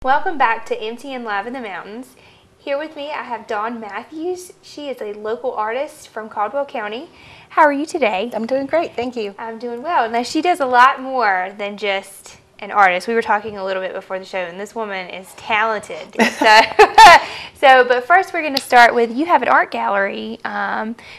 Welcome back to MTN Live in the Mountains. Here with me I have Dawn Matthews. She is a local artist from Caldwell County. How are you today? I'm doing great, thank you. I'm doing well. Now she does a lot more than just an artist. We were talking a little bit before the show and this woman is talented. But first we're going to start with, you have an art gallery.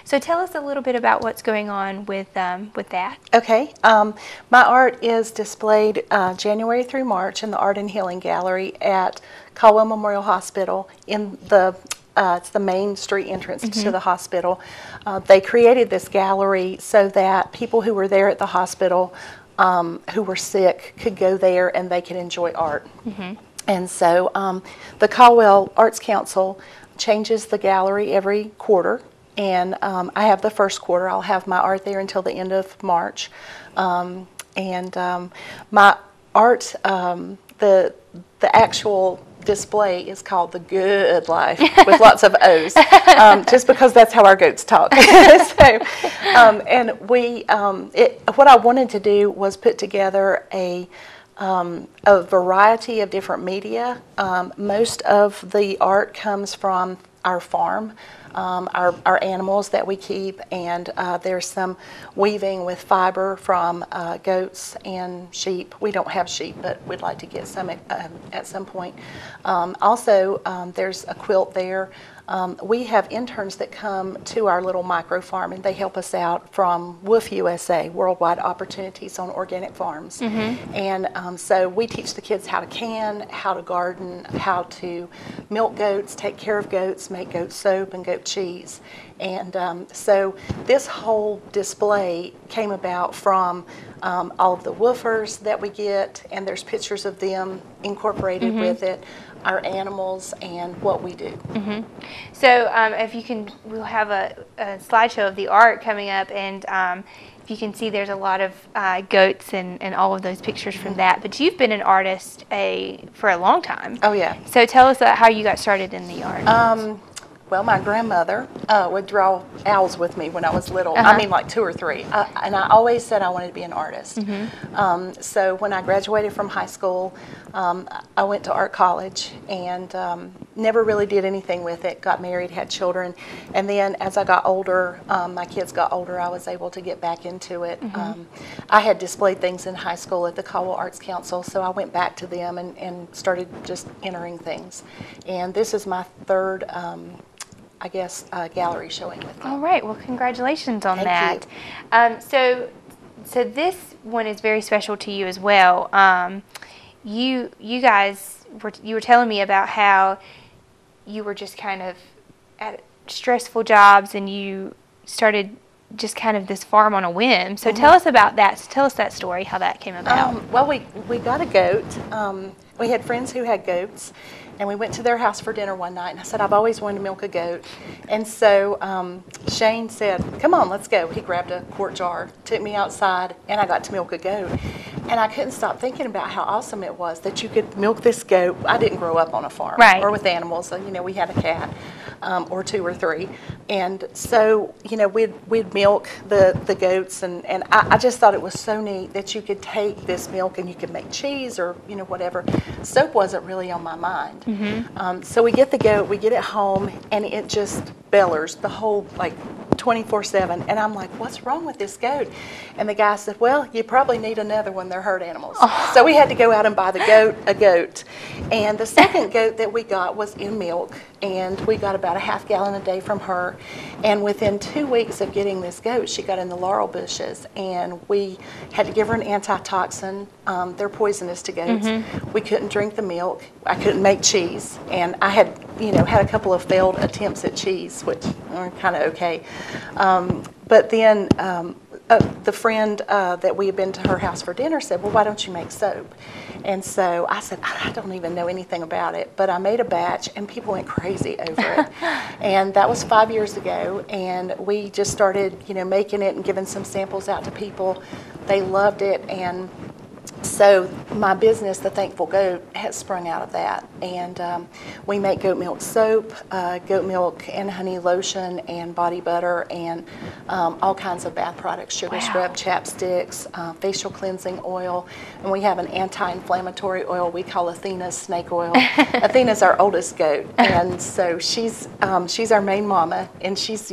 So tell us a little bit about what's going on with that. Okay, my art is displayed January through March in the Art and Healing Gallery at Caldwell Memorial Hospital in the it's the main street entrance to the hospital. They created this gallery so that people who were there at the hospital who were sick could go there and they could enjoy art. And so the Caldwell Arts Council changes the gallery every quarter, and I have the first quarter. I'll have my art there until the end of March. My art, the actual display is called The Good Life, with lots of O's, just because that's how our goats talk. What I wanted to do was put together a variety of different media. Most of the art comes from our farm, our animals that we keep, and there's some weaving with fiber from goats and sheep. We don't have sheep, but we'd like to get some at some point. Also, there's a quilt there. We have interns that come to our little micro farm and they help us out from WOOF USA, Worldwide Opportunities on Organic Farms. And so we teach the kids how to can, how to garden, how to milk goats, take care of goats, make goat soap and goat cheese. And so this whole display came about from all of the woofers that we get, and there's pictures of them incorporated with it, our animals, and what we do. So if you can, we'll have a slideshow of the art coming up, and if you can see, there's a lot of goats and all of those pictures from that. But you've been an artist for a long time. Oh yeah. So tell us how you got started in the art. Well, my grandmother would draw owls with me when I was little. I mean, like 2 or 3. And I always said I wanted to be an artist. So when I graduated from high school, I went to art college and never really did anything with it. Got married, had children. And then as I got older, my kids got older, I was able to get back into it. I had displayed things in high school at the Caldwell Arts Council, so I went back to them and started just entering things. And this is my third I guess, gallery showing with them. All right. Well, congratulations on Thank that. So this one is very special to you as well. You guys were telling me about how you were just kind of at stressful jobs and you started just kind of this farm on a whim. So tell us about that. Tell us that story, how that came about. Well, we got a goat. We had friends who had goats, and we went to their house for dinner one night, and I said, I've always wanted to milk a goat. And so Shane said, come on, let's go. He grabbed a quart jar, took me outside, and I got to milk a goat. And I couldn't stop thinking about how awesome it was that you could milk this goat. I didn't grow up on a farm or with animals. So, you know, we had a cat or 2 or 3. And so, you know, we'd milk the goats, and I just thought it was so neat that you could take this milk and you could make cheese or, you know, whatever. Soap wasn't really on my mind. So we get the goat, we get it home, and it just bellers the whole, like, 24/7. And I'm like, what's wrong with this goat? And the guy said, well, you probably need another one. They're herd animals. So we had to go out and buy a goat. And the second goat that we got was in milk, and we got about a half gallon a day from her. And within 2 weeks of getting this goat, she got in the laurel bushes, and we had to give her an antitoxin. They're poisonous to goats. We couldn't drink the milk. I couldn't make cheese, and I had, you know, had a couple of failed attempts at cheese, which are kind of okay. But then the friend that we had been to her house for dinner said, well, why don't you make soap? And so I said, I don't even know anything about it, but I made a batch and people went crazy over it. And that was 5 years ago, and we just started, you know, making it and giving some samples out to people. They loved it, and So my business, The Thankful Goat, has sprung out of that, and we make goat milk soap, goat milk and honey lotion, and body butter, and all kinds of bath products, sugar scrub, chapsticks, facial cleansing oil, and we have an anti-inflammatory oil we call Athena's snake oil. Athena's our oldest goat, and so she's our main mama, and she's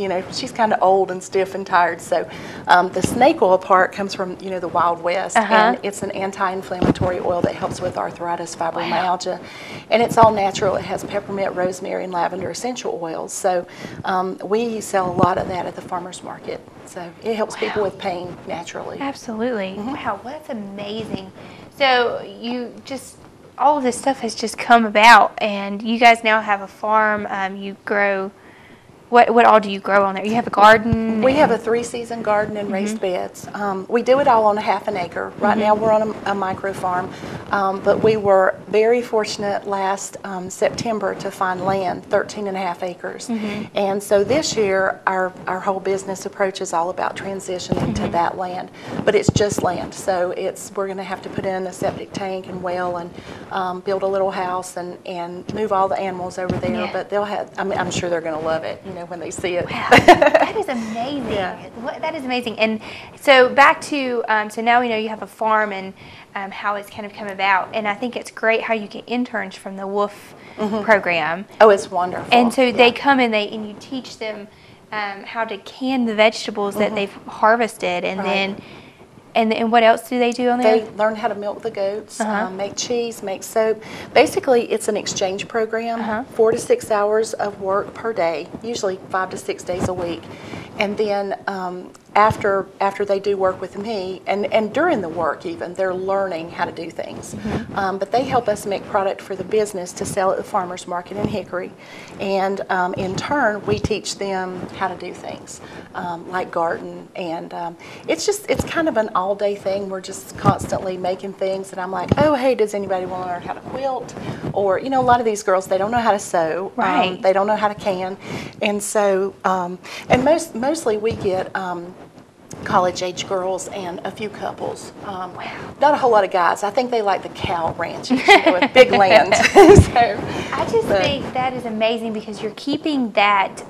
kind of old and stiff and tired. So the snake oil part comes from the Wild West, and it's an anti-inflammatory oil that helps with arthritis, fibromyalgia, and it's all natural. It has peppermint, rosemary, and lavender essential oils. So we sell a lot of that at the farmers market. So it helps people with pain naturally. Absolutely. Wow, that's amazing. So all of this stuff has just come about, and you guys now have a farm. You grow. What all do you grow on there? You have a garden? We have a 3-season garden and raised beds. We do it all on a half an acre. Right now we're on a micro farm, but we were very fortunate last September to find land, 13.5 acres. And so this year our whole business approach is all about transitioning to that land, but it's just land. So we're going to have to put in a septic tank and well and build a little house and move all the animals over there. Yeah. But I'm sure they're going to love it. When they see it. Wow, that is amazing. That is amazing. And so back to, so now we know you have a farm and how it's kind of come about. And I think it's great how you get interns from the WOOF program. Oh, it's wonderful. And so they come and you teach them how to can the vegetables that they've harvested, and then. And what else do they do on there? They learn how to milk the goats, make cheese, make soap. Basically, it's an exchange program, 4 to 6 hours of work per day, usually 5 to 6 days a week. And then after they do work with me, and during the work even, they're learning how to do things. But they help us make product for the business to sell at the farmers market in Hickory. And in turn, we teach them how to do things like garden. And it's kind of an all-day thing. We're just constantly making things. And I'm like, oh, hey, does anybody want to learn how to quilt? Or, a lot of these girls, they don't know how to sew. Right. They don't know how to can. And so, and mostly we get college-age girls and a few couples. Not a whole lot of guys. I think they like the cow ranches, with big land. I just think that is amazing because you're keeping that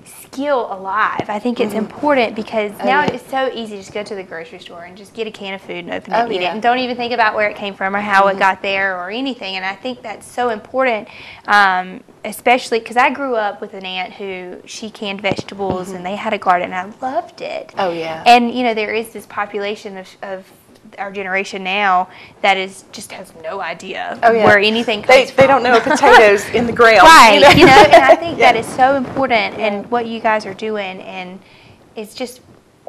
skill alive. I think it's important because now it's so easy to just go to the grocery store and just get a can of food and open it and eat it, and don't even think about where it came from or how it got there or anything. And I think that's so important, especially because I grew up with an aunt who she canned vegetables and they had a garden and I loved it. Oh yeah. And there is this population of our generation now that just has no idea where anything comes from. They don't know potatoes in the ground. Right, and I think that is so important and what you guys are doing, and it's just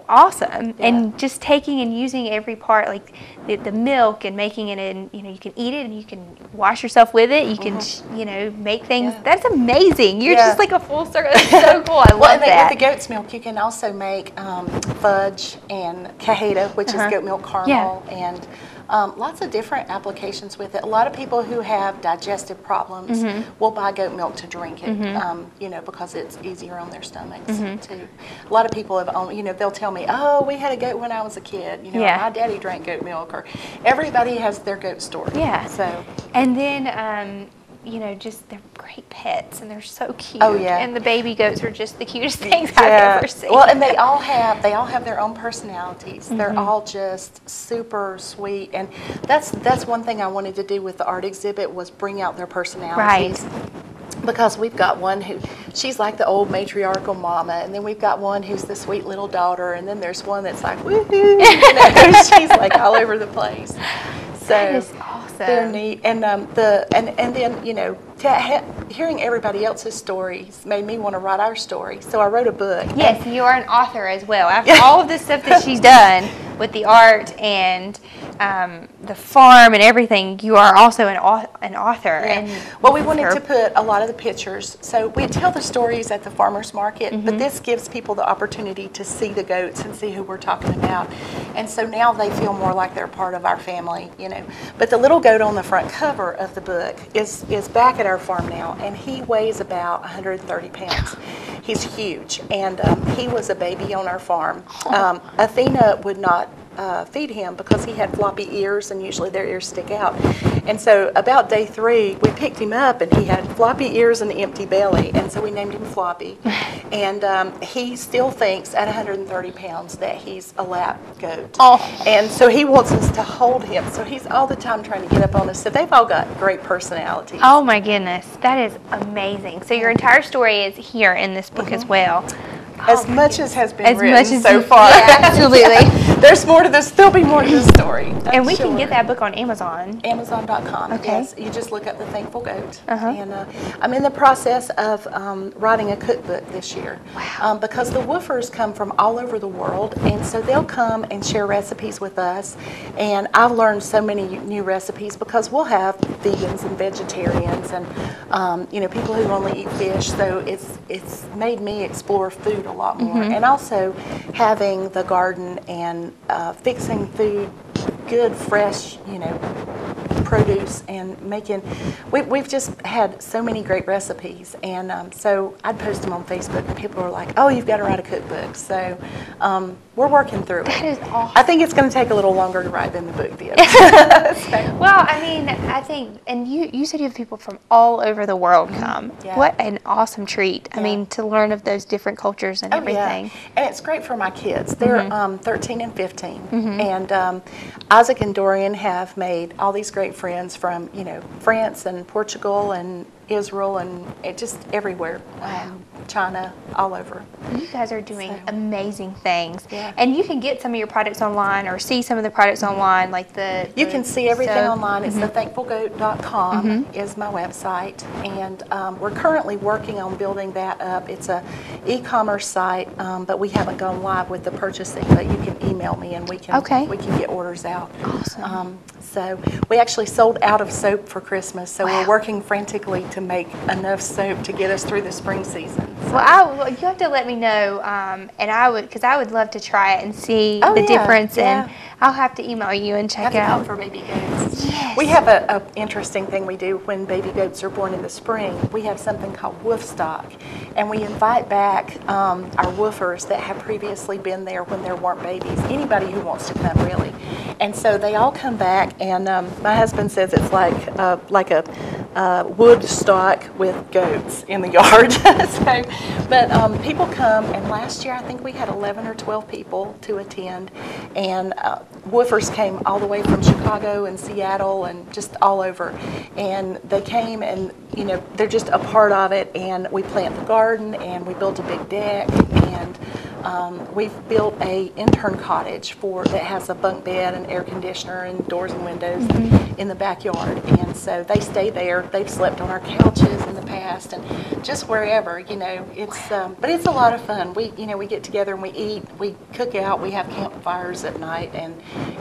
awesome. And just taking and using every part, like the milk, and making it in, you can eat it and you can wash yourself with it. You can, make things. That's amazing. You're just like a full circle. That's so cool. I love that. With the goat's milk, you can also make fudge and cajeta, which is goat milk caramel, and lots of different applications with it. A lot of people who have digestive problems will buy goat milk to drink it, because it's easier on their stomachs too. A lot of people have, they'll tell me, oh, we had a goat when I was a kid. My daddy drank goat milk, or everybody has their goat story. Yeah. So. And then. Just they're great pets and they're so cute. Oh yeah. And the baby goats are just the cutest things I've ever seen. Well, and they all have their own personalities. They're all just super sweet, and that's one thing I wanted to do with the art exhibit was bring out their personalities. Right. Because we've got one she's like the old matriarchal mama, and then we've got one who's the sweet little daughter, and then there's one that's like woohoo, she's like all over the place. So that is awesome. They're neat, and then hearing everybody else's stories made me want to write our story. So I wrote a book. Yes, you are an author as well. After all of the stuff that she's done with the art and the farm and everything, you are also an author. Yeah. And well, we wanted to put a lot of the pictures. So we tell the stories at the farmers market, but this gives people the opportunity to see the goats and see who we're talking about. And so now they feel more like they're part of our family, But the little goat on the front cover of the book is back at our farm now, and he weighs about 130 pounds. He's huge, and he was a baby on our farm. Athena would not feed him because he had floppy ears, and usually their ears stick out. And so about day 3, we picked him up, and he had floppy ears and an empty belly, and so we named him Floppy. And he still thinks at 130 pounds that he's a lap goat. Oh. And so he wants us to hold him. So he's all the time trying to get up on us. So they've all got great personalities. Oh my goodness, that is amazing. So your entire story is here in this book as well. As much as has been written much as so far. Yeah, absolutely. There's more to this. There'll be more to this story. And we can get that book on Amazon. Amazon.com. Okay. Yes, you just look up The Thankful Goat. Uh-huh. And I'm in the process of writing a cookbook this year. Wow. Because the woofers come from all over the world, and so they'll come and share recipes with us. And I've learned so many new recipes because we'll have vegans and vegetarians and people who only eat fish. So it's made me explore food a lot more. And also having the garden and fixing food, good, fresh, produce, and making. We've just had so many great recipes, and so I'd post them on Facebook, and people are like, "Oh, you've got to write a cookbook." So we're working through it. That is awesome. I think it's going to take a little longer to write than the book did. Well, I mean, I think, and you said you have people from all over the world come. Yeah. What an awesome treat. I Yeah. mean, to learn of those different cultures and everything. Yeah. And it's great for my kids. They're 13 and 15. And Isaac and Dorian have made all these great friends from, France and Portugal and Israel and just everywhere. China, all over. You guys are doing amazing things. Yeah. And you can get some of your products online or see some of the products online, like You can see everything soap. online. It's thethankfulgoat.com is my website. And we're currently working on building that up. It's a e-commerce site, but we haven't gone live with the purchasing. But you can email me and we can get orders out. Awesome. So we actually sold out of soap for Christmas. So we're working frantically to make enough soap to get us through the spring season. So. Well, you have to let me know, and because I would love to try it and see the difference, and I'll have to email you and check it out. For baby goats. Yes. We have a interesting thing we do when baby goats are born in the spring. We have something called woof stock, and we invite back our woofers that have previously been there when there weren't babies. Anybody who wants to come, really. And so they all come back, and my husband says it's like a wood stock with goats in the yard. But people come, and last year I think we had 11 or 12 people to attend, and woofers came all the way from Chicago and Seattle and just all over, and they came, and they're just a part of it. And we plant the garden, and we built a big deck, and we've built a intern cottage that has a bunk bed and air conditioner and doors and windows in the backyard. And so they stay there. They've slept on our couches in the past and just wherever, it's but it's a lot of fun. We get together and we eat, we cook out, we have campfires at night, and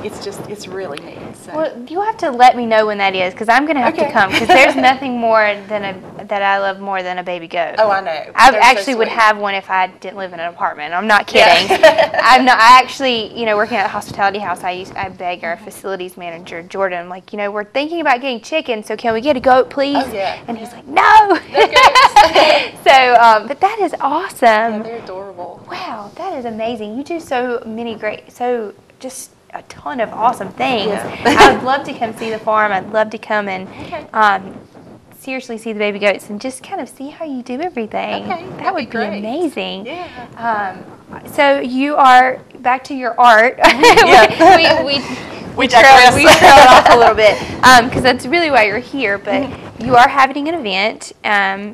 it's really neat. So. Well, you'll have to let me know when that is, because I'm going to have to come, because there's nothing more that I love more than a baby goat. Oh, I know. I actually would have one if I didn't live in an apartment. I'm not kidding. I actually, working at the hospitality house, I beg our facilities manager, Jordan, I'm like, we're thinking about getting chicken, so can we get a goat, please? Oh, yeah. And he's like, no. So, but that is awesome. Yeah, they're adorable. Wow, that is amazing. You do just a ton of awesome things. Yeah. I would love to come see the farm. I'd love to come and seriously see the baby goats and just kind of see how you do everything. Okay, that would be great. Amazing. Yeah. So you are back to your art. Yeah. we trailed off a little bit because that's really why you're here. But you are having an event.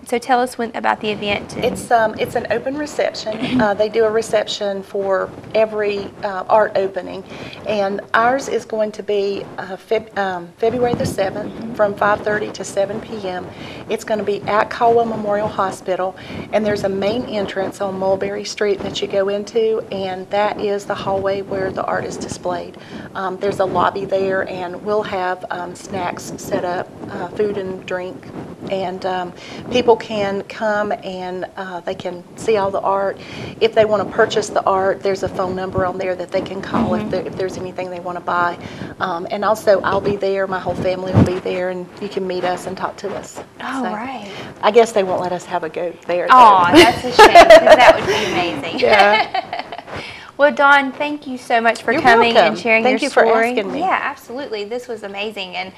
So tell us about the event. It's an open reception. They do a reception for every art opening, and ours is going to be February the 7th from 5:30 to 7 p.m. It's going to be at Caldwell Memorial Hospital, and there's a main entrance on Mulberry Street that you go into, and that is the hallway where the art is displayed. There's a lobby there, and we'll have snacks set up, food and drink, and people can come and they can see all the art. If they want to purchase the art, there's a phone number on there that they can call if there's anything they want to buy. And also, I'll be there, my whole family will be there, and you can meet us and talk to us. Oh, right. I guess they won't let us have a goat there. Oh, that's a shame, because that would be amazing. Yeah. Well, Dawn, thank you so much for You're coming welcome. and sharing Thank your you for story. asking me. Yeah, absolutely. This was amazing. And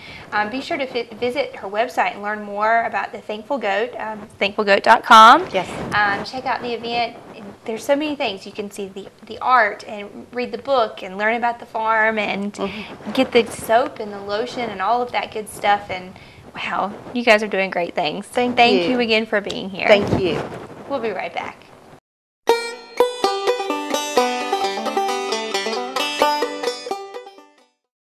be sure to visit her website and learn more about the Thankful Goat, thankfulgoat.com. Yes. Check out the event. There's so many things. You can see the art and read the book and learn about the farm and get the soap and the lotion and all of that good stuff. And wow, you guys are doing great things. Thank you you again for being here. Thank you. We'll be right back.